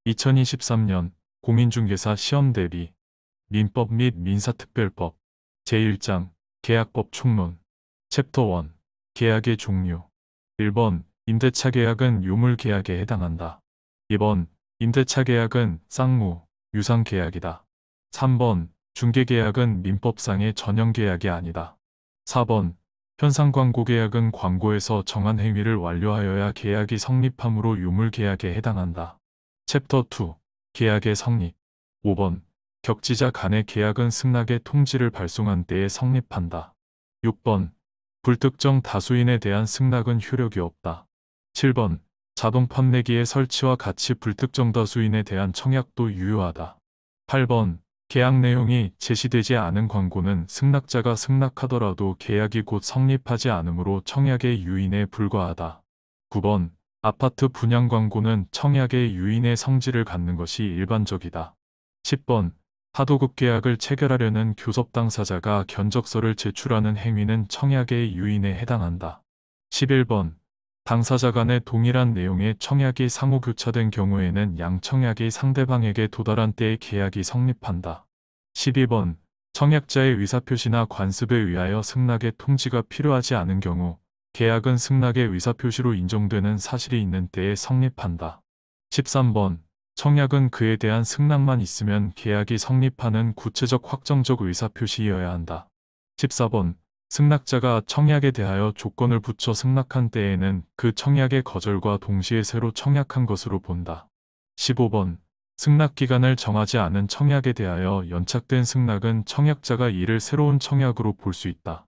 2023년 공인중개사 시험 대비 민법 및 민사특별법 제1장 계약법 총론 챕터 1 계약의 종류 1번 임대차 계약은 유물 계약에 해당한다. 2번 임대차 계약은 쌍무, 유상 계약이다. 3번 중개 계약은 민법상의 전형 계약이 아니다. 4번 현상 광고 계약은 광고에서 정한 행위를 완료하여야 계약이 성립하므로 유물 계약에 해당한다. 챕터 2 계약의 성립 5번 격지자 간의 계약은 승낙의 통지를 발송한 때에 성립한다. 6번 불특정 다수인에 대한 승낙은 효력이 없다. 7번 자동 판매기의 설치와 같이 불특정 다수인에 대한 청약도 유효하다. 8번 계약 내용이 제시되지 않은 광고는 승낙자가 승낙하더라도 계약이 곧 성립하지 않으므로 청약의 유인에 불과하다. 9번 아파트 분양 광고는 청약의 유인의 성질을 갖는 것이 일반적이다. 10번 하도급 계약을 체결하려는 교섭 당사자가 견적서를 제출하는 행위는 청약의 유인에 해당한다. 11번 당사자 간의 동일한 내용의 청약이 상호 교차된 경우에는 양청약이 상대방에게 도달한 때의 계약이 성립한다. 12번 청약자의 의사표시나 관습에 의하여 승낙의 통지가 필요하지 않은 경우 계약은 승낙의 의사표시로 인정되는 사실이 있는 때에 성립한다. 13번 청약은 그에 대한 승낙만 있으면 계약이 성립하는 구체적 확정적 의사표시이어야 한다. 14번 승낙자가 청약에 대하여 조건을 붙여 승낙한 때에는 그 청약의 거절과 동시에 새로 청약한 것으로 본다. 15번 승낙기간을 정하지 않은 청약에 대하여 연착된 승낙은 청약자가 이를 새로운 청약으로 볼 수 있다.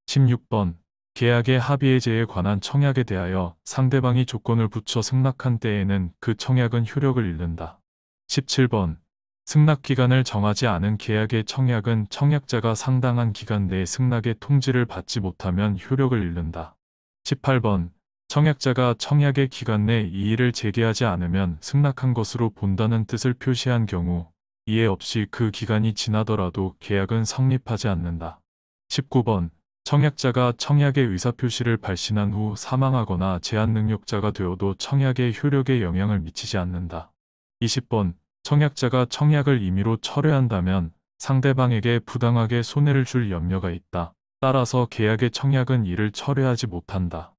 16번 계약의 합의해제에 관한 청약에 대하여 상대방이 조건을 붙여 승낙한 때에는 그 청약은 효력을 잃는다. 17번 승낙기간을 정하지 않은 계약의 청약은 청약자가 상당한 기간 내에 승낙의 통지를 받지 못하면 효력을 잃는다. 18번 청약자가 청약의 기간 내 이의를 제기하지 않으면 승낙한 것으로 본다는 뜻을 표시한 경우 이해 없이 그 기간이 지나더라도 계약은 성립하지 않는다. 19번 청약자가 청약의 의사표시를 발신한 후 사망하거나 제한 능력자가 되어도 청약의 효력에 영향을 미치지 않는다. 20번 청약자가 청약을 임의로 철회한다면 상대방에게 부당하게 손해를 줄 염려가 있다. 따라서 계약의 청약은 이를 철회하지 못한다.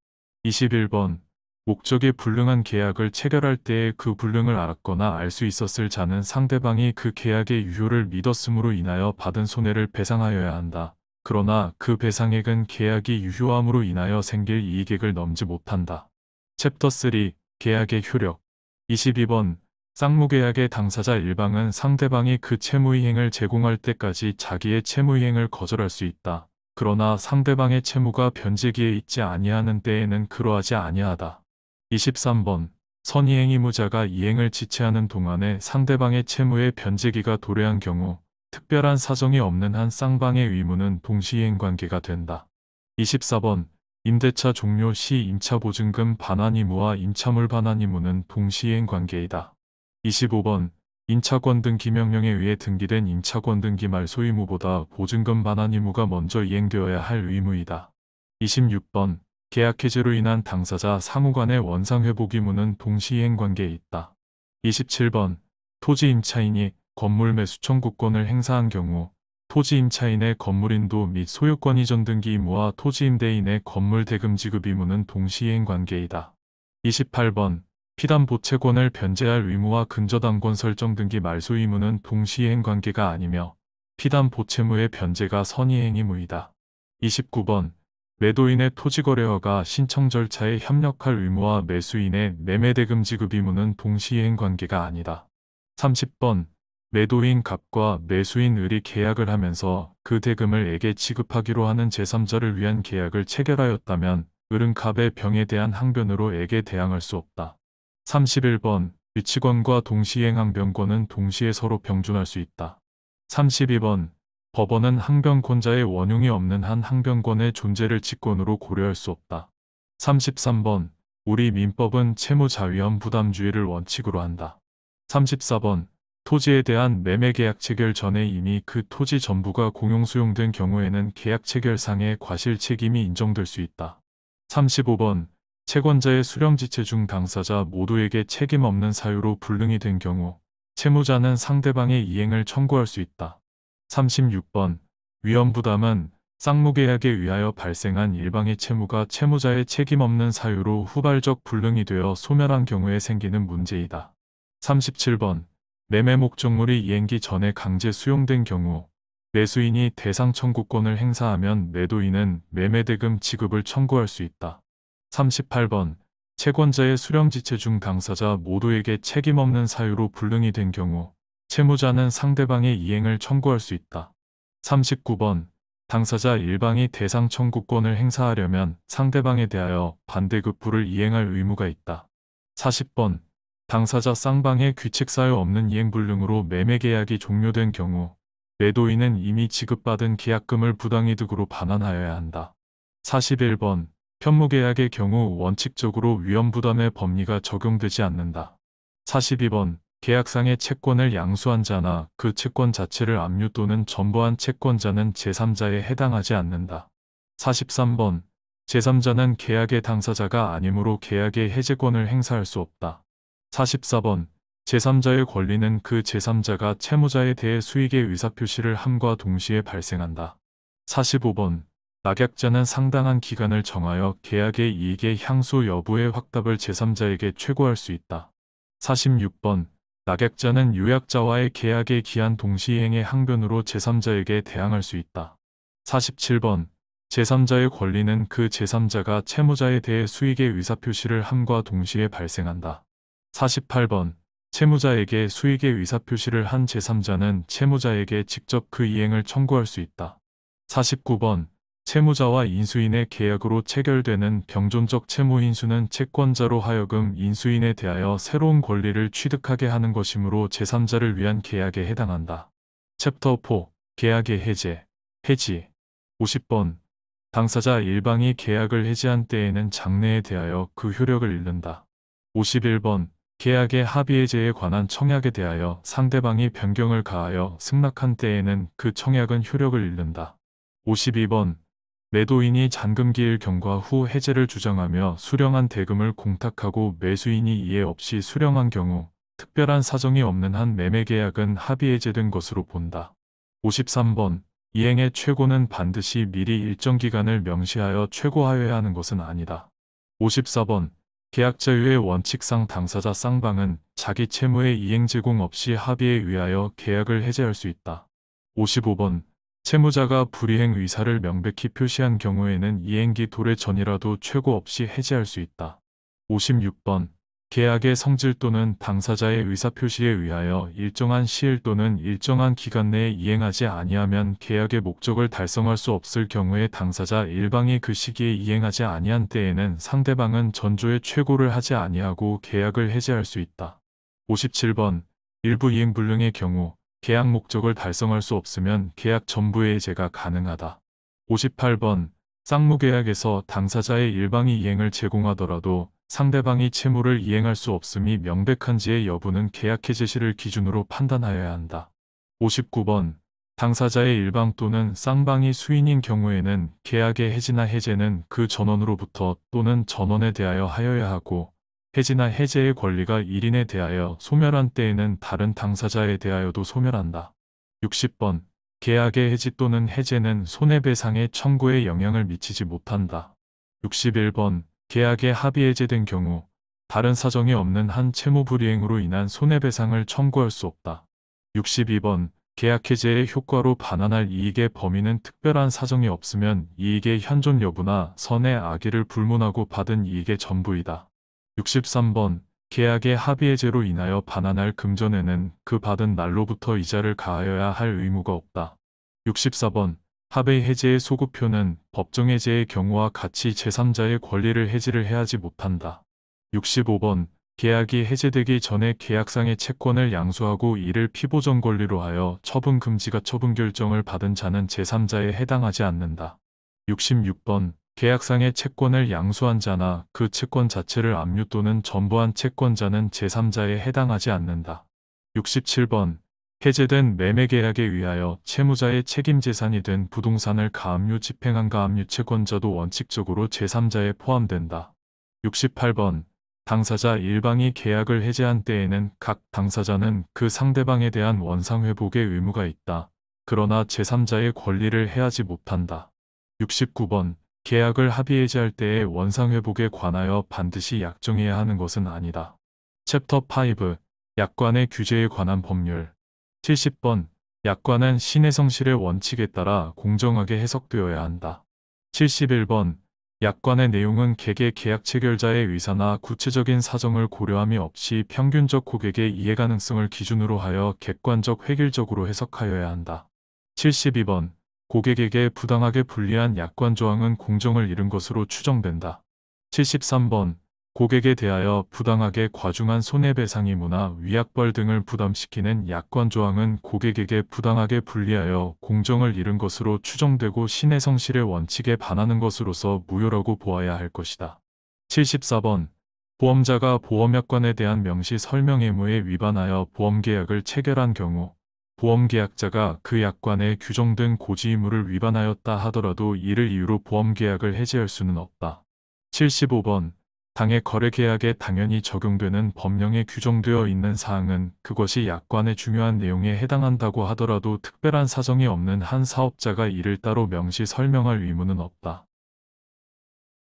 21번 목적이 불능한 계약을 체결할 때에 그 불능을 알았거나 알 수 있었을 자는 상대방이 그 계약의 유효를 믿었음으로 인하여 받은 손해를 배상하여야 한다. 그러나 그 배상액은 계약이 유효함으로 인하여 생길 이익액을 넘지 못한다. 챕터 3 계약의 효력 22번 쌍무계약의 당사자 일방은 상대방이 그 채무이행을 제공할 때까지 자기의 채무이행을 거절할 수 있다. 그러나 상대방의 채무가 변제기에 있지 아니하는 때에는 그러하지 아니하다. 23번 선이행 의무자가 이행을 지체하는 동안에 상대방의 채무의 변제기가 도래한 경우 특별한 사정이 없는 한 쌍방의 의무는 동시이행 관계가 된다. 24번 임대차 종료 시 임차보증금 반환 의무와 임차물 반환 의무는 동시이행 관계이다. 25번 임차권 등기 명령에 의해 등기된 임차권 등기 말소 의무보다 보증금 반환 의무가 먼저 이행되어야 할 의무이다. 26번 계약 해지로 인한 당사자 상호 간의 원상 회복 의무는 동시이행 관계에 있다. 27번 토지 임차인이 건물 매수 청구권을 행사한 경우 토지 임차인의 건물 인도 및 소유권 이전 등기 의무와 토지 임대인의 건물 대금 지급 의무는 동시이행 관계이다. 28번 피담 보채권을 변제할 의무와 근저당권 설정 등기 말소 의무는 동시이행 관계가 아니며 피담 보채무의 변제가 선이행 의무이다. 29번 매도인의 토지거래허가 신청 절차에 협력할 의무와 매수인의 매매대금 지급 의무는 동시이행 관계가 아니다. 30번 매도인 갑과 매수인 을이 계약을 하면서 그 대금을 에게 지급하기로 하는 제3자를 위한 계약을 체결하였다면 을은 갑의 병에 대한 항변으로 에게 대항할 수 없다. 31번 유치권과 동시이행 항변권은 동시에 서로 병존할 수 있다. 32번 법원은 항변권자의 원흉이 없는 한 항변권의 존재를 직권으로 고려할 수 없다. 33번 우리 민법은 채무자위험 부담주의를 원칙으로 한다. 34번 토지에 대한 매매계약 체결 전에 이미 그 토지 전부가 공용수용된 경우에는 계약 체결상의 과실 책임이 인정될 수 있다. 35번 채권자의 수령지체 중 당사자 모두에게 책임 없는 사유로 불능이 된 경우 채무자는 상대방의 이행을 청구할 수 있다. 36번 위험부담은 쌍무계약에 의하여 발생한 일방의 채무가 채무자의 책임 없는 사유로 후발적 불능이 되어 소멸한 경우에 생기는 문제이다. 37번 매매 목적물이 이행기 전에 강제 수용된 경우 매수인이 대상 청구권을 행사하면 매도인은 매매대금 지급을 청구할 수 있다. 38번 채권자의 수령지체 중 당사자 모두에게 책임 없는 사유로 불능이 된 경우 채무자는 상대방의 이행을 청구할 수 있다. 39번 당사자 일방이 대상 청구권을 행사하려면 상대방에 대하여 반대급부를 이행할 의무가 있다. 40번 당사자 쌍방의 규칙사유 없는 이행불능으로 매매계약이 종료된 경우 매도인은 이미 지급받은 계약금을 부당이득으로 반환하여야 한다. 41번 편무계약의 경우 원칙적으로 위험부담의 법리가 적용되지 않는다. 42번 계약상의 채권을 양수한 자나 그 채권 자체를 압류 또는 전부한 채권자는 제3자에 해당하지 않는다. 43번 제3자는 계약의 당사자가 아니므로 계약의 해제권을 행사할 수 없다. 44번 제3자의 권리는 그 제3자가 채무자에 대해 수익의 의사표시를 함과 동시에 발생한다. 45번 낙약자는 상당한 기간을 정하여 계약의 이익의 향수 여부의 확답을 제3자에게 최고할 수 있다. 46번 낙약자는 요약자와의 계약의 기한 동시이행의 항변으로 제3자에게 대항할 수 있다. 47번 제3자의 권리는 그 제3자가 채무자에 대해 수익의 의사표시를 함과 동시에 발생한다. 48번 채무자에게 수익의 의사표시를 한 제3자는 채무자에게 직접 그 이행을 청구할 수 있다. 49번 채무자와 인수인의 계약으로 체결되는 병존적 채무 인수는 채권자로 하여금 인수인에 대하여 새로운 권리를 취득하게 하는 것이므로 제3자를 위한 계약에 해당한다. 챕터 4 계약의 해제, 해지 50번 당사자 일방이 계약을 해지한 때에는 장래에 대하여 그 효력을 잃는다. 51번 계약의 합의해제에 관한 청약에 대하여 상대방이 변경을 가하여 승낙한 때에는 그 청약은 효력을 잃는다. 52번 매도인이 잔금기일 경과 후 해제를 주장하며 수령한 대금을 공탁하고 매수인이 이해 없이 수령한 경우 특별한 사정이 없는 한 매매계약은 합의해제된 것으로 본다. 53번 이행의 최고는 반드시 미리 일정 기간을 명시하여 최고하여야 하는 것은 아니다. 54번 계약 자유의 원칙상 당사자 쌍방은 자기 채무의 이행 제공 없이 합의에 의하여 계약을 해제할 수 있다. 55번 채무자가 불이행 의사를 명백히 표시한 경우에는 이행기 도래 전이라도 최고 없이 해제할 수 있다. 56번 계약의 성질 또는 당사자의 의사표시에 의하여 일정한 시일 또는 일정한 기간 내에 이행하지 아니하면 계약의 목적을 달성할 수 없을 경우에 당사자 일방이 그 시기에 이행하지 아니한 때에는 상대방은 전조의 최고를 하지 아니하고 계약을 해제할 수 있다. 57번 일부 이행불능의 경우 계약 목적을 달성할 수 없으면 계약 전부의 해제가 가능하다. 58번 쌍무계약에서 당사자의 일방이 이행을 제공하더라도 상대방이 채무를 이행할 수 없음이 명백한지의 여부는 계약 해제 시를 기준으로 판단하여야 한다. 59번 당사자의 일방 또는 쌍방이 수인인 경우에는 계약의 해지나 해제는 그 전원으로부터 또는 전원에 대하여 하여야 하고 해지나 해제의 권리가 1인에 대하여 소멸한 때에는 다른 당사자에 대하여도 소멸한다. 60번 계약의 해지 또는 해제는 손해배상의 청구에 영향을 미치지 못한다. 61번 계약의 합의해제된 경우 다른 사정이 없는 한 채무 불이행으로 인한 손해배상을 청구할 수 없다. 62번 계약 해제의 효과로 반환할 이익의 범위는 특별한 사정이 없으면 이익의 현존 여부나 선의 악의를 불문하고 받은 이익의 전부이다. 63번 계약의 합의해제로 인하여 반환할 금전에는 그 받은 날로부터 이자를 가하여야 할 의무가 없다. 64번 합의 해제의 소급표는 법정 해제의 경우와 같이 제3자의 권리를 해지를 해하지 못한다. 65번 계약이 해제되기 전에 계약상의 채권을 양수하고 이를 피보전 권리로 하여 처분 금지가 처분 결정을 받은 자는 제3자에 해당하지 않는다. 66번 계약상의 채권을 양수한 자나 그 채권 자체를 압류 또는 전부한 채권자는 제3자에 해당하지 않는다. 67번 해제된 매매계약에 의하여 채무자의 책임재산이 된 부동산을 가압류 집행한 가압류 채권자도 원칙적으로 제3자에 포함된다. 68번. 당사자 일방이 계약을 해지한 때에는 각 당사자는 그 상대방에 대한 원상회복의 의무가 있다. 그러나 제3자의 권리를 해하지 못한다. 69번. 계약을 합의해지할 때의 원상회복에 관하여 반드시 약정해야 하는 것은 아니다. 챕터 5. 약관의 규제에 관한 법률. 70번. 약관은 신의 성실의 원칙에 따라 공정하게 해석되어야 한다. 71번. 약관의 내용은 개개 계약 체결자의 의사나 구체적인 사정을 고려함이 없이 평균적 고객의 이해 가능성을 기준으로 하여 객관적 획일적으로 해석하여야 한다. 72번. 고객에게 부당하게 불리한 약관 조항은 공정을 잃은 것으로 추정된다. 73번. 고객에 대하여 부당하게 과중한 손해배상 의무나 위약벌 등을 부담시키는 약관 조항은 고객에게 부당하게 불리하여 공정을 잃은 것으로 추정되고 신의 성실의 원칙에 반하는 것으로서 무효라고 보아야 할 것이다. 74번. 보험자가 보험약관에 대한 명시 설명 의무에 위반하여 보험계약을 체결한 경우 보험계약자가 그 약관에 규정된 고지 의무를 위반하였다 하더라도 이를 이유로 보험계약을 해지할 수는 없다. 75번. 당해 거래계약에 당연히 적용되는 법령에 규정되어 있는 사항은 그것이 약관의 중요한 내용에 해당한다고 하더라도 특별한 사정이 없는 한 사업자가 이를 따로 명시 설명할 의무는 없다.